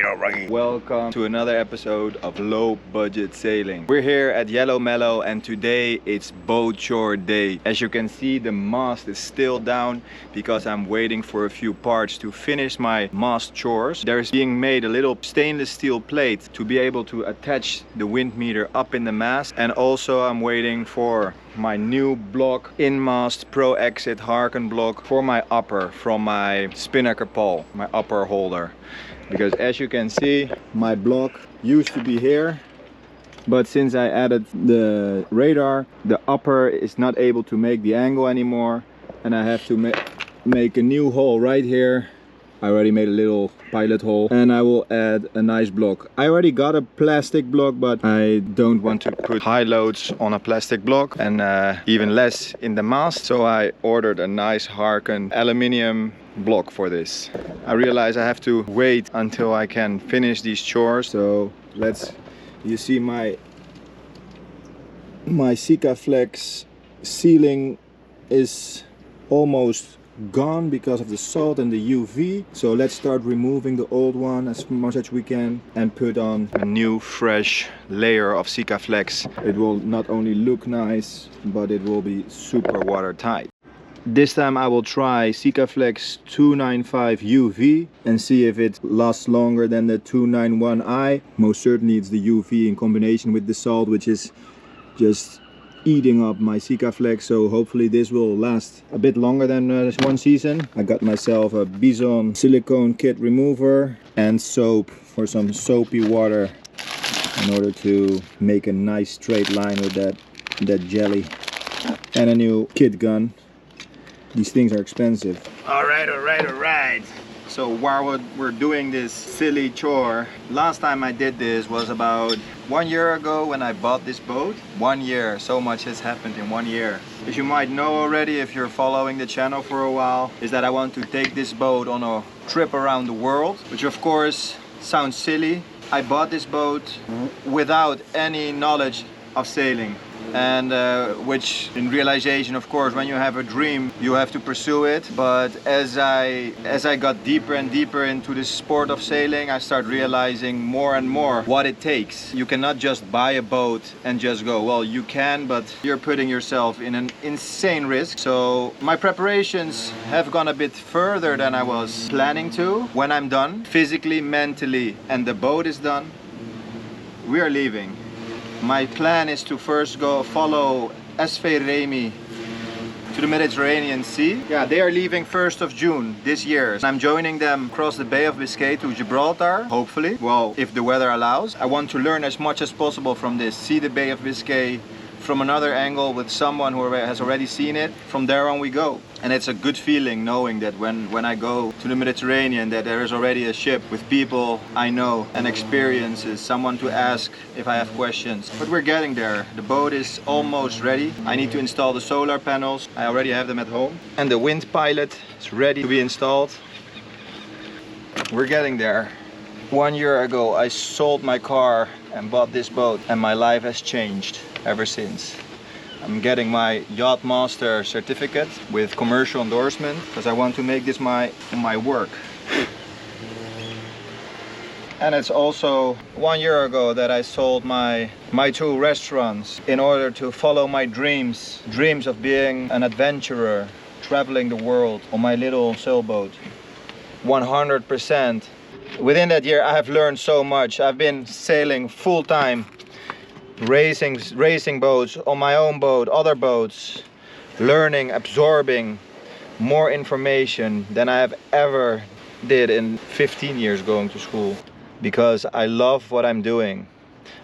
Allright. Welcome to another episode of Low Budget Sailing. We're here at Yellow-Mellow and today it's boat chore day. As you can see, the mast is still down because I'm waiting for a few parts to finish my mast chores. There's being made a little stainless steel plate to be able to attach the wind meter up in the mast, and also I'm waiting for my new block in mast pro exit Harken block for my upper from my spinnaker pole, my upper holder. Because as you can see, my block used to be here, but since I added the radar, the upper is not able to make the angle anymore, and I have to make a new hole right here. I already made a little pilot hole, and I will add a nice block. I already got a plastic block, but I don't want to put high loads on a plastic block, and even less in the mast, so I ordered a nice Harken aluminium block for this. I realize I have to wait until I can finish these chores, so you see my Sikaflex ceiling is almost gone because of the salt and the UV, so let's start removing the old one as much as we can and put on a new fresh layer of Sikaflex. It will not only look nice, but it will be super watertight. This time I will try Sikaflex 295 UV and see if it lasts longer than the 291i. Most certainly it's the UV in combination with the salt, which is just eating up my Sikaflex, so hopefully this will last a bit longer than one season. I got myself a Bison silicone kit remover and soap for some soapy water in order to make a nice straight line with that jelly, and a new kit gun. These things are expensive. Alright. So while we're doing this silly chore, last time I did this was about 1 year ago when I bought this boat. 1 year, so much has happened in 1 year. As you might know already if you're following the channel for a while, is that I want to take this boat on a trip around the world, which of course sounds silly. I bought this boat without any knowledge of sailing. And which in realization, of course, when you have a dream you have to pursue it, but as I got deeper and deeper into the sport of sailing, I start realizing more and more what it takes. You cannot just buy a boat and just go. Well, you can, but you're putting yourself in an insane risk. So my preparations have gone a bit further than I was planning to. When I'm done physically, mentally, and the boat is done, we are leaving. My plan is to first go follow SV Remy to the Mediterranean Sea. Yeah, they are leaving 1st of June this year. I'm joining them across the Bay of Biscay to Gibraltar, hopefully. Well, if the weather allows. I want to learn as much as possible from this. See the Bay of Biscay from another angle with someone who has already seen it. From there on we go. And it's a good feeling knowing that when I go to the Mediterranean, that there is already a ship with people I know and experiences, someone to ask if I have questions. But we're getting there. The boat is almost ready. I need to install the solar panels. I already have them at home. And the wind pilot is ready to be installed. We're getting there. 1 year ago I sold my car and bought this boat, and my life has changed ever since. I'm getting my Yacht Master certificate with commercial endorsement because I want to make this my work. And it's also 1 year ago that I sold my 2 restaurants in order to follow my dreams of being an adventurer, traveling the world on my little sailboat. 100%. Within that year I have learned so much. I've been sailing full time, racing boats, on my own boat, other boats, learning, absorbing more information than I have ever did in 15 years going to school, because I love what I'm doing.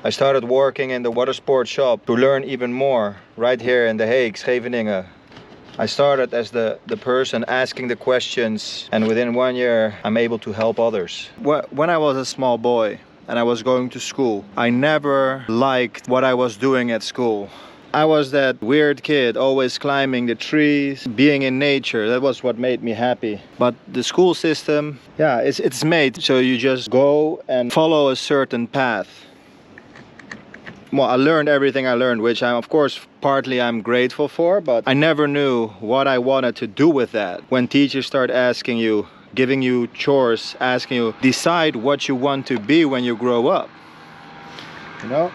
I started working in the water sports shop to learn even more right here in The Hague, Scheveningen. I started as the person asking the questions, and within 1 year I'm able to help others. When I was a small boy and I was going to school, I never liked what I was doing at school. I was that weird kid, always climbing the trees, being in nature. That was what made me happy. But the school system, yeah, it's made so you just go and follow a certain path. Well, I learned everything I learned, which of course partly I'm grateful for, but I never knew what I wanted to do with that. When teachers start asking you, giving you chores, asking you decide what you want to be when you grow up. You know,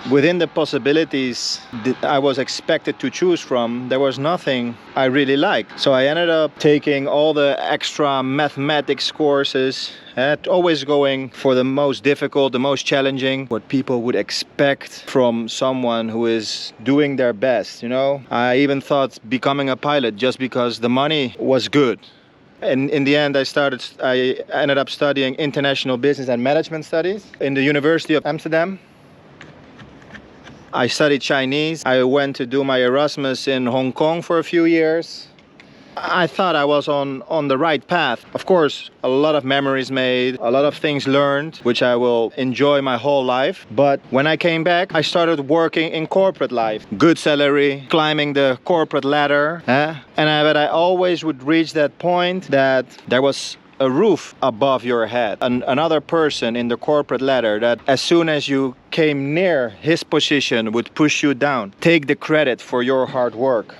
within the possibilities that I was expected to choose from, there was nothing I really liked. So I ended up taking all the extra mathematics courses, always going for the most difficult, the most challenging, what people would expect from someone who is doing their best, you know. I even thought becoming a pilot just because the money was good. And in the end, I ended up studying international business and management studies in the University of Amsterdam. I studied Chinese. I went to do my Erasmus in Hong Kong for a few years. I thought I was on the right path. Of course, a lot of memories made, a lot of things learned, which I will enjoy my whole life. But when I came back, I started working in corporate life. Good salary, climbing the corporate ladder. But I always would reach that point that there was a roof above your head, another person in the corporate ladder that as soon as you came near his position would push you down, take the credit for your hard work.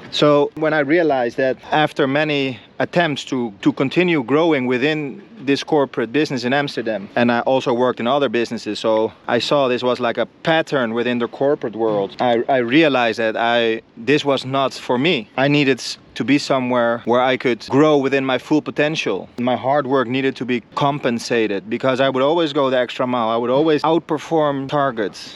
So when I realized that after many attempts to continue growing within this corporate business in Amsterdam, and I also worked in other businesses, so I saw this was like a pattern within the corporate world. I realized that this was not for me. I needed to be somewhere where I could grow within my full potential. My hard work needed to be compensated because I would always go the extra mile. I would always outperform targets.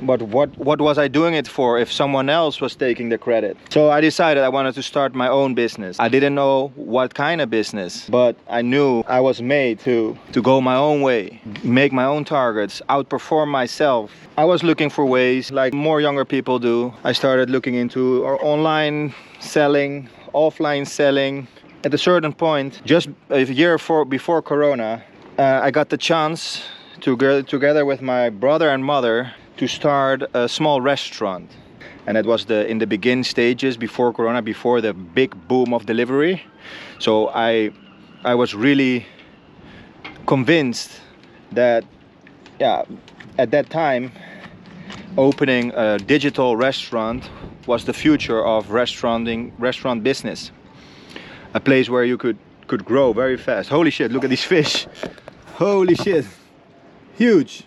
But what was I doing it for if someone else was taking the credit? So I decided I wanted to start my own business. I didn't know what kind of business, but I knew I was made to go my own way, make my own targets, outperform myself. I was looking for ways like more younger people do. I started looking into online selling, offline selling. At a certain point, just a year before Corona, I got the chance to go together with my brother and mother to start a small restaurant. And it was in the beginning stages before Corona, before the big boom of delivery. So I was really convinced that, at that time, opening a digital restaurant was the future of restaurant business. A place where you could grow very fast. Holy shit, look at these fish. Holy shit, huge.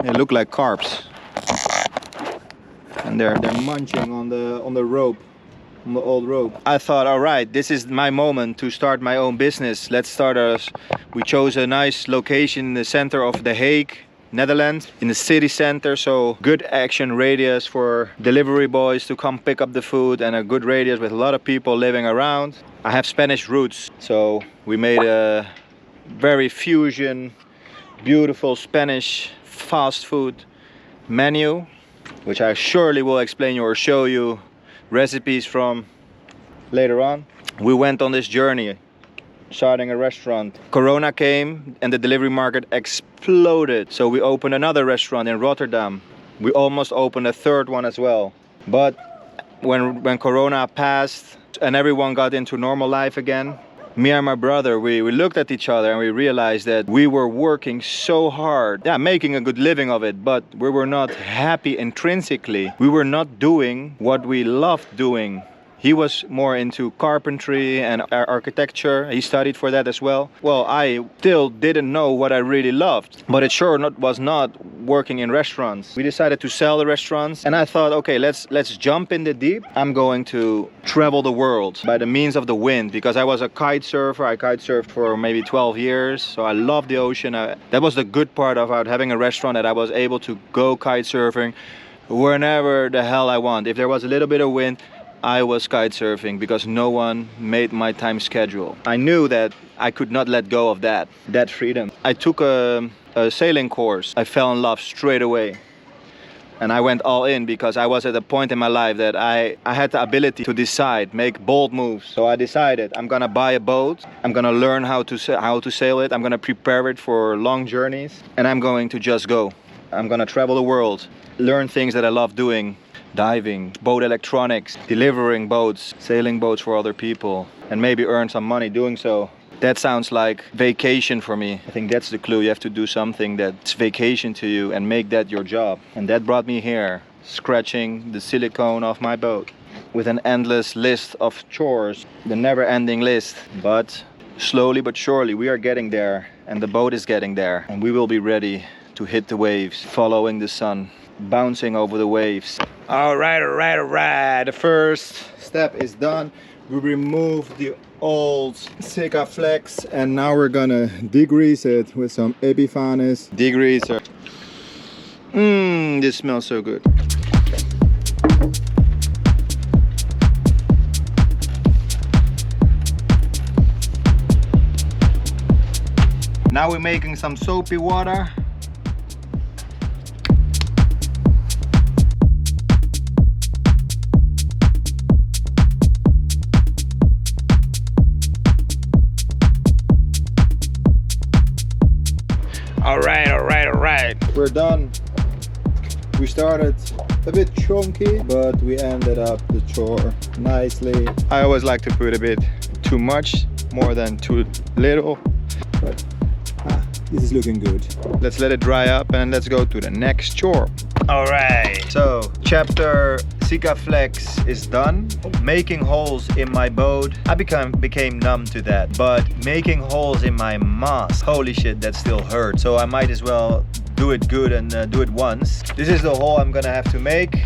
They look like carps, and they're munching on the rope, on the old rope. I thought, all right, this is my moment to start my own business. Let's start we chose a nice location in the center of The Hague, Netherlands, in the city center, so good action radius for delivery boys to come pick up the food, and a good radius with a lot of people living around. I have Spanish roots, so we made a very fusion, beautiful Spanish fast food menu, which I surely will explain you or show you recipes from later on. We went on this journey starting a restaurant. Corona came and the delivery market exploded, so we opened another restaurant in Rotterdam. We almost opened a third one as well, but when Corona passed and everyone got into normal life again, me and my brother, we looked at each other and we realized that we were working so hard, making a good living of it, but we were not happy intrinsically. We were not doing what we loved doing. He was more into carpentry and architecture. He studied for that as well. Well, I still didn't know what I really loved, but it sure was not working in restaurants. We decided to sell the restaurants, and I thought, okay, let's jump in the deep. I'm going to travel the world by the means of the wind, because I was a kite surfer. I kite surfed for maybe 12 years, so I love the ocean. That was the good part about having a restaurant, that I was able to go kite surfing whenever the hell I want. If there was a little bit of wind, I was kite surfing because no one made my time schedule. I knew that I could not let go of that freedom. I took a sailing course. I fell in love straight away. And I went all in because I was at a point in my life that I had the ability to decide, make bold moves. So I decided I'm gonna buy a boat. I'm gonna learn how to sail it. I'm gonna prepare it for long journeys. And I'm going to just go. I'm gonna travel the world, learn things that I love doing. Diving, boat electronics, delivering boats, sailing boats for other people, and maybe earn some money doing so. That sounds like vacation for me. I think that's the clue. You have to do something that's vacation to you and make that your job. And that brought me here, scratching the silicone off my boat. with an endless list of chores, the never-ending list. But slowly but surely we are getting there, and the boat is getting there, and we will be ready to hit the waves, following the sun, bouncing over the waves. All right. The first step is done. We removed the old Sikaflex, and now we're gonna degrease it with some Epiphanes degreaser. This smells so good. Now we're making some soapy water. Alright. We're done. We started a bit chunky, but we ended up the chore nicely. I always like to put a bit too much, more than too little. But this is looking good. Let's let it dry up and let's go to the next chore. Alright, so chapter Sikaflex is done. Making holes in my boat, I became numb to that. But making holes in my mast, holy shit, that still hurts. So I might as well do it good and do it once. This is the hole I'm gonna have to make.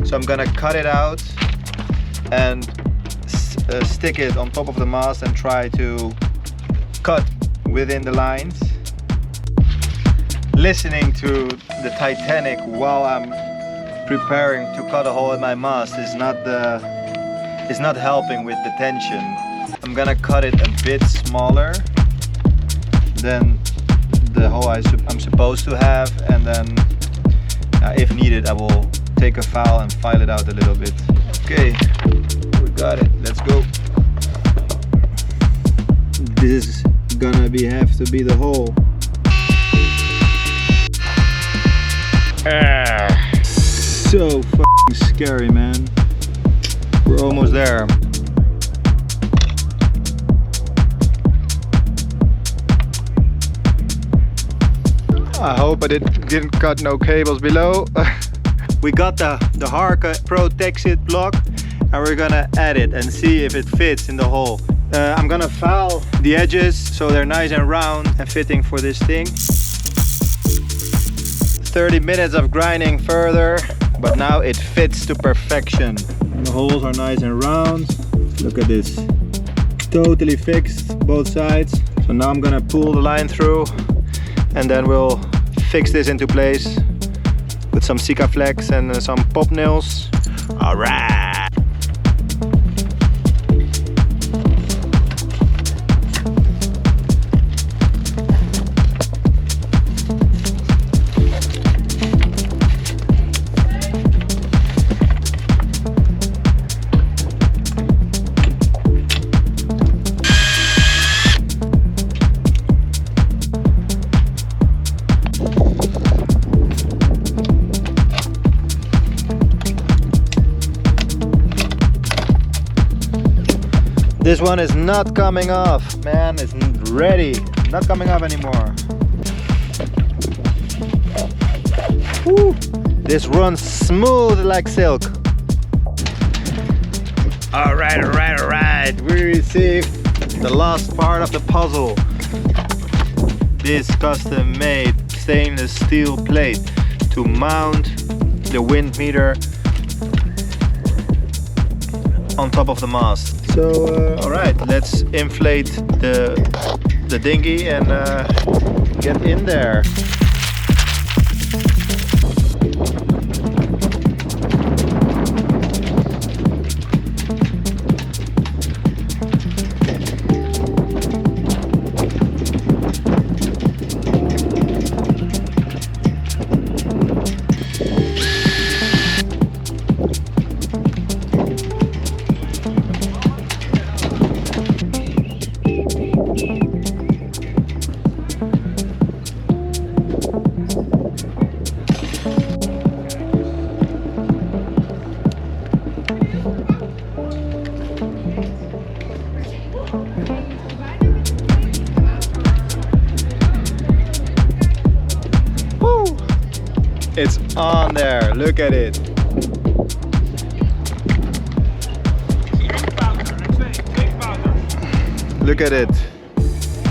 So I'm gonna cut it out and stick it on top of the mast and try to cut within the lines. Listening to the Titanic while I'm preparing to cut a hole in my mast is not helping with the tension. I'm gonna cut it a bit smaller than the hole I'm supposed to have, and then if needed I will take a file and file it out a little bit. Okay, we got it, let's go. This is gonna have to be the hole. So fucking scary, man. We're almost there. I hope I didn't cut no cables below. We got the Harka Pro Texit block, and we're gonna add it and see if it fits in the hole. I'm gonna file the edges so they're nice and round and fitting for this thing. 30 minutes of grinding further, but now it fits to perfection. And the holes are nice and round. Look at this. Totally fixed, both sides. So now I'm gonna pull the line through, and then we'll fix this into place with some Sikaflex and some pop nails. All right. This one is not coming off, man. It's ready. Not coming off anymore. Woo. This runs smooth like silk. All right. We received the last part of the puzzle. This custom made stainless steel plate to mount the wind meter on top of the mast. So all right, let's inflate the dinghy and get in there. It's on there, look at it. Look at it.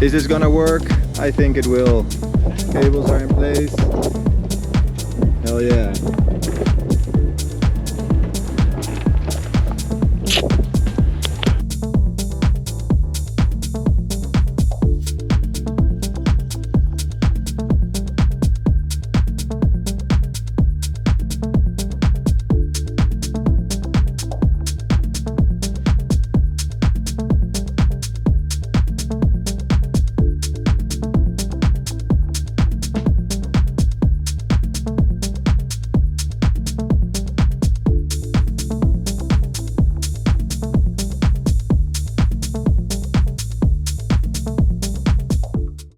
Is this gonna work? I think it will. Cables are in place. Hell yeah.